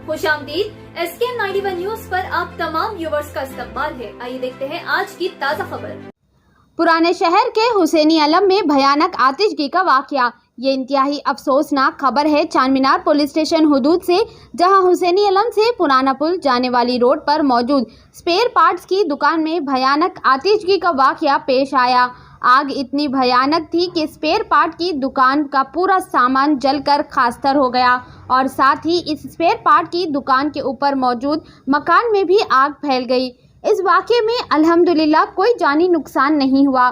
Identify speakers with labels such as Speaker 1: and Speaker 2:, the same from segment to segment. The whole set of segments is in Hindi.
Speaker 1: खुशामदीद। SKM91 न्यूज पर आप तमाम व्यूवर्स का इस्तकबाल है। आइए देखते हैं आज की ताज़ा खबर।
Speaker 2: पुराने शहर के हुसैनी अलम में भयानक आतिशगी का वाकया। ये इंतहाई अफसोसनाक खबर है चारमीनार पुलिस स्टेशन हुदूद से, जहां हुसैनी अलम से पुराना पुल जाने वाली रोड पर मौजूद स्पेयर पार्ट्स की दुकान में भयानक आतिशगी का वाकया पेश आया। आग इतनी भयानक थी कि स्पेयर पार्ट की दुकान का पूरा सामान जलकर खास्तर हो गया और साथ ही इस स्पेयर पार्ट की दुकान के ऊपर मौजूद मकान में भी आग फैल गई। इस वाक़ये में अल्हम्दुलिल्लाह कोई जानी नुकसान नहीं हुआ,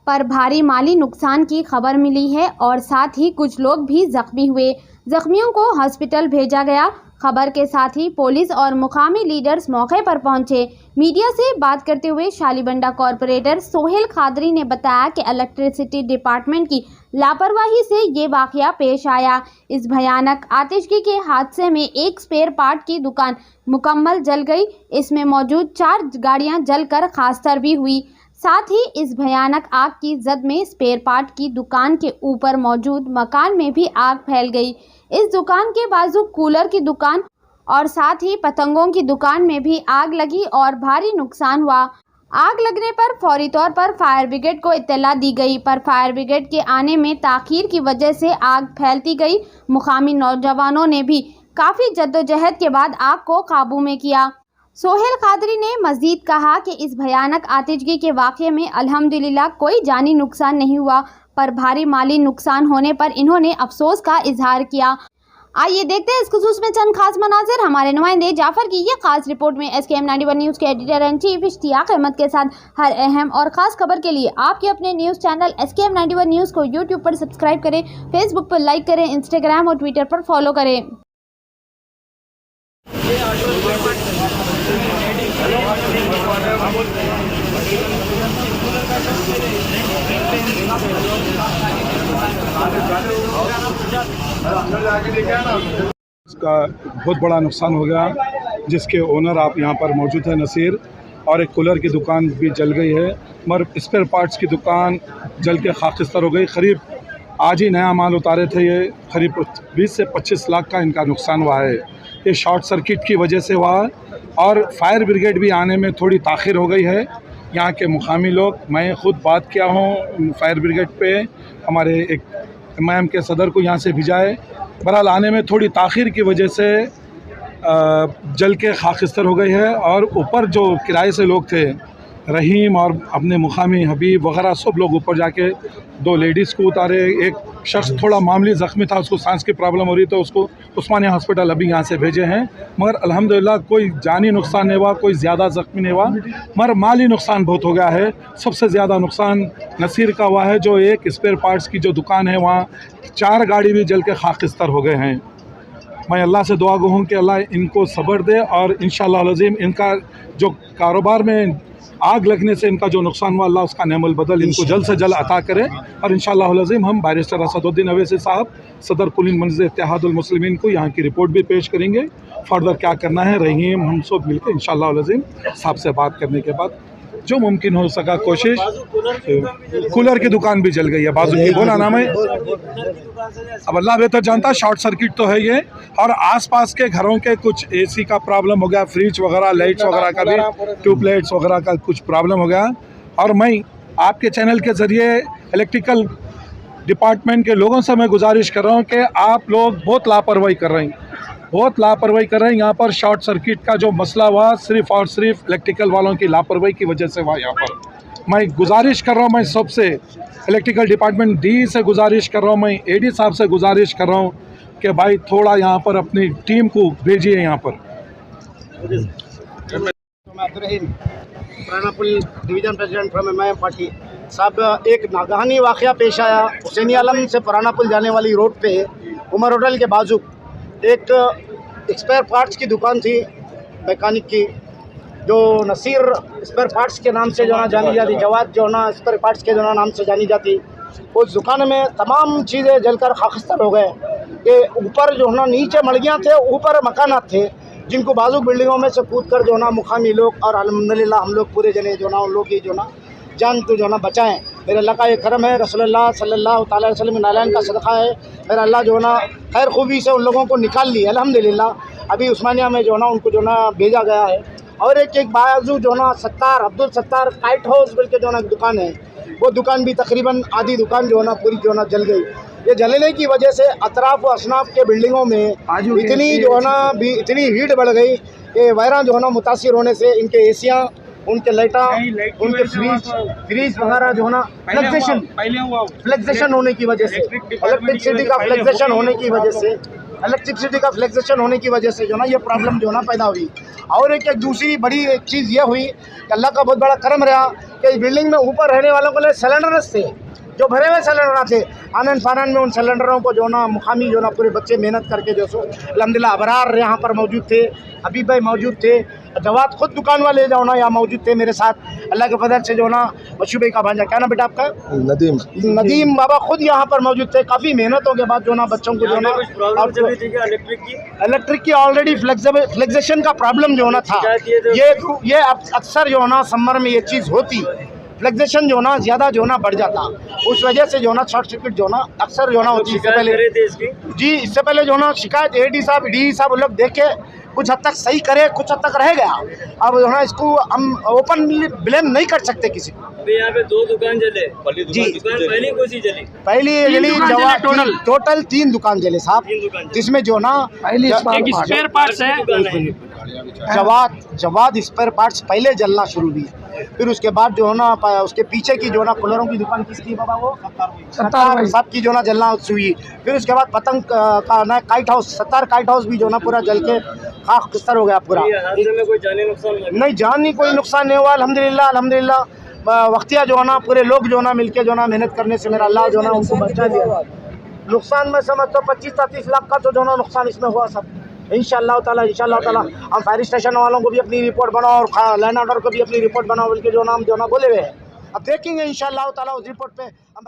Speaker 2: पर भारी माली नुकसान की खबर मिली है और साथ ही कुछ लोग भी जख्मी हुए। जख्मियों को हॉस्पिटल भेजा गया। खबर के साथ ही पुलिस और मुकामी लीडर्स मौके पर पहुंचे। मीडिया से बात करते हुए शालीबंडा कॉरपोरेटर सोहेल खादरी ने बताया कि इलेक्ट्रिसिटी डिपार्टमेंट की लापरवाही से ये वाकया पेश आया। इस भयानक आतिशगी के हादसे में एक स्पेयर पार्ट की दुकान मुकम्मल जल गई। इसमें मौजूद 4 गाड़ियां जलकर खास्तर भी हुई। साथ ही इस भयानक आग की जद में स्पेयर पार्ट की दुकान के ऊपर मौजूद मकान में भी आग फैल गई। इस दुकान के बाजू कूलर की दुकान और साथ ही पतंगों की दुकान में भी आग लगी और भारी नुकसान हुआ। आग लगने पर फौरी तौर पर फायर ब्रिगेड को इत्तला दी गई, पर फायर ब्रिगेड के आने में ताखीर की वजह से आग फैलती गई। मुकामी नौजवानों ने भी काफ़ी जद्दोजहद के बाद आग को काबू में किया। सोहेल खादरी ने मज़ीद कहा कि इस भयानक आतिशगी के वाक़ये में अल्हम्दुलिल्लाह कोई जानी नुकसान नहीं हुआ, पर भारी माली नुकसान होने पर इन्होंने अफसोस का इजहार किया। आइए देखते हैं इस खुसूस में चंद खास मनाज़िर हमारे नुमाइंदे जाफ़र की ये खास रिपोर्ट में। SKM91 न्यूज़ के editor and chief Ishtiyaq Ahmed के साथ हर अहम और ख़ास खबर के लिए आपके अपने न्यूज़ चैनल SKM91 न्यूज़ को यूट्यूब पर सब्सक्राइब करें, फेसबुक पर लाइक करें, इंस्टाग्राम और ट्विटर पर फॉलो करें।
Speaker 3: इसका बहुत बड़ा नुकसान हो गया, जिसके ओनर आप यहाँ पर मौजूद है नसीर, और एक कूलर की दुकान भी जल गई है, मगर स्पेयर पार्ट्स की दुकान जल के खाकिस्तर हो गई। करीब आज ही नया माल उतारे थे, ये करीब 20 से 25 लाख का इनका नुकसान हुआ है। ये शॉर्ट सर्किट की वजह से हुआ और फायर ब्रिगेड भी आने में थोड़ी ताख़िर हो गई है। यहाँ के मुकामी लोग, मैं ख़ुद बात किया हूँ फायर ब्रिगेड पे, हमारे एक इमाम के सदर को यहाँ से भिजाए, बहरहाल आने में थोड़ी ताख़िर की वजह से जल के खाकिस्तर हो गई है। और ऊपर जो किराए से लोग थे, रहीम और अपने मुकामी हबीब वगैरह सब लोग ऊपर जाके 2 लेडीज़ को उतारे। एक शख्स थोड़ा मामूली ज़ख्मी था, उसको सांस की प्रॉब्लम हो रही, तो उसको उस्मानिया हॉस्पिटल अभी यहाँ से भेजे हैं। मगर अल्हम्दुलिल्लाह कोई जानी नुकसान नहीं हुआ, कोई ज़्यादा ज़ख्मी नहीं हुआ, मगर माली नुकसान बहुत हो गया है। सबसे ज़्यादा नुकसान नसीर का हुआ है, जो एक स्पेयर पार्ट्स की जो दुकान है वहाँ 4 गाड़ी भी जल के खाकिस्तर हो गए हैं। मैं अल्लाह से दुआ गो हूँ कि अल्लाह इनको सब्र दे और इंशाअल्लाह अज़ीम इनका जो कारोबार में आग लगने से इनका जो नुकसान हुआ, अल्लाह उसका नेमल बदल इनको जल्द से जल्द अता करे। और इंशाअल्लाह अज़ीम हम बैरिस्टर असदुद्दीन अवैसी साहब, सदर कुलीन मंजिल इत्तेहादुल मुस्लिमीन को यहाँ की रिपोर्ट भी पेश करेंगे। फर्दर क्या करना है, रहीम हम सब मिलकर इंशाअल्लाह अज़ीम साहब से बात करने के बाद जो मुमकिन हो सका कोशिश। कूलर की दुकान भी जल गई है, बाजू की बोला नाम है, अब अल्लाह बेहतर जानता है, शॉर्ट सर्किट तो है ये। और आसपास के घरों के कुछ AC का प्रॉब्लम हो गया, फ्रिज वगैरह, लाइट्स वगैरह का भी, ट्यूबलाइट्स वगैरह का कुछ प्रॉब्लम हो गया। और मैं आपके चैनल के ज़रिए इलेक्ट्रिकल डिपार्टमेंट के लोगों से मैं गुजारिश कर रहा हूँ कि आप लोग बहुत लापरवाही कर रहे हैं, बहुत लापरवाही कर रहे हैं। यहाँ पर शॉर्ट सर्किट का जो मसला हुआ, सिर्फ़ और सिर्फ इलेक्ट्रिकल वालों की लापरवाही की वजह से हुआ। यहाँ पर मैं गुजारिश कर रहा हूँ, मैं सबसे इलेक्ट्रिकल डिपार्टमेंट D से गुजारिश कर रहा हूँ, मैं AD साहब से गुजारिश कर रहा हूँ कि भाई थोड़ा यहाँ पर अपनी टीम को भेजिए यहाँ पर।
Speaker 4: Purana Pul division president from MIM party साहब, एक नागहानी वाक़या पेश आया। हुसैनी आलम से पुराना पुल जाने वाली रोड पे उमर होटल के बाजू एक स्पेयर पार्ट्स की दुकान थी मैकेनिक की, जो नसीर स्पेयर पार्ट्स के नाम से जो ना जानी जाती, जवाद जो ना स्पेयर पार्ट्स के जो ना नाम से जानी जाती। उस दुकान में तमाम चीज़ें जलकर खाकिस्तर हो गए। ये ऊपर जो ना नीचे मड़गियाँ थे, ऊपर मकानात थे, जिनको बाजू बिल्डिंगों में से कूद कर जो ना मुकामी लोग और अल्हम्दुलिल्लाह हम लोग पूरे जने जो ना उन लोग की जो ना जान को जो ना बचाएँ। मेरे अल्लाह का ये करम है, रसूलुल्लाह सल्लल्लाहु अलैहि वसल्लम नालैन का सदका है। मेरा अल्लाह जो ना खैर खूबी से उन लोगों को निकाल ली अल्हम्दुलिल्लाह। अभी उस्मानिया में जो ना उनको जो ना भेजा गया है। और एक बाजू जो ना अब्दुल सत्तार काइट हाउस बोल के जो ना दुकान है, वो दुकान भी तकरीबन आधी दुकान जो ना पूरी जो ना जल गई। ये जलने की वजह से अतराफ व असनाफ के बिल्डिंगों में इतनी जो ना भी इतनी हीट बढ़ गई कि वायरा जो है ना मुतासिर होने से इनके एसियाँ, उनके लाइटा, उनके फ्रीज वगैरह जो है ना फ्लेक्सेशन होने की वजह से, इलेक्ट्रिसिटी का फ्लेक्सेशन होने की वजह से जो ना ये प्रॉब्लम जो ना पैदा हुई। और एक दूसरी बड़ी एक चीज़ ये हुई कि अल्लाह का बहुत बड़ा करम रहा कि इस बिल्डिंग में ऊपर रहने वालों को लिए सिलेंडर थे, जो भरे हुए सिलेंडर थे। आनंद फानन में उन सिलेंडरों को जो ना मुकामी जो ना पूरे बच्चे मेहनत करके जो सो अल्हम्दुलिल्लाह अबरार यहाँ पर मौजूद थे, हबीब भाई मौजूद थे, जवाद खुद दुकान वाले जो ना यहाँ मौजूद थे मेरे साथ। अल्लाह के फजल से जो ना बच्चू भाई का भांजा, क्या ना बेटा आपका? नदीम बाबा खुद यहाँ पर मौजूद थे। काफ़ी मेहनतों के बाद जो ना बच्चों को जो ना इलेक्ट्रिक की ऑलरेडी फ्लेक्सेशन का प्रॉब्लम जो ना था, ये अक्सर जो ना समर में ये चीज़ होती, फ्लेक्सेशन जो ना ज़्यादा जो ना बढ़ जाता, उस वजह से जो ना शॉर्ट सर्किट जो ना अक्सर जो ना होती। इससे पहले जो ना शिकायत एडी साहब डी साहब वो लोग देखे, कुछ हद तक सही करे, कुछ हद तक रह गया। अब जो है इसको हम ओपन ब्लेम नहीं कर सकते किसी को।
Speaker 5: अभी यहाँ पे 2 दुकान जले जी, पहली कौन सी जली?
Speaker 4: पहली जली टोटल 3 दुकान जले साहब, जिसमें जो ना पहली
Speaker 5: स्पेयर पार्ट्स है,
Speaker 4: जवाद स्पेयर पार्ट्स पहले जलना शुरू हुई। फिर उसके बाद जो है ना उसके पीछे की जो ना कूलरों की दुकान किसकी बाबा, वो सत्तार साहब की जो ना जलना हुई। फिर उसके बाद पतंग का ना kite house, Sattar kite house भी जो ना पूरा जल के खाक किस्तर हो गया पूरा।
Speaker 5: में कोई जानी नुकसान
Speaker 4: नहीं, जानी कोई नुकसान नहीं हुआ अल्हम्दुलिल्लाह। वक्तिया जो है ना पूरे लोग जो ना मिलके जो ना मेहनत करने से मेरा अल्लाह जो ना उनको बचा दिया। नुकसान में समझता 25-30 लाख का तो जो ना नुकसान इसमें हुआ सब। इंशाअल्लाह ताला हम फायर स्टेशन वालों को भी अपनी रिपोर्ट बनाओ और लैंड ऑर्डर को भी अपनी रिपोर्ट बनाओ बल्कि जो नाम जो ना बोले हुए हैं। अब देखेंगे इंशाअल्लाह ताला उस रिपोर्ट पे हम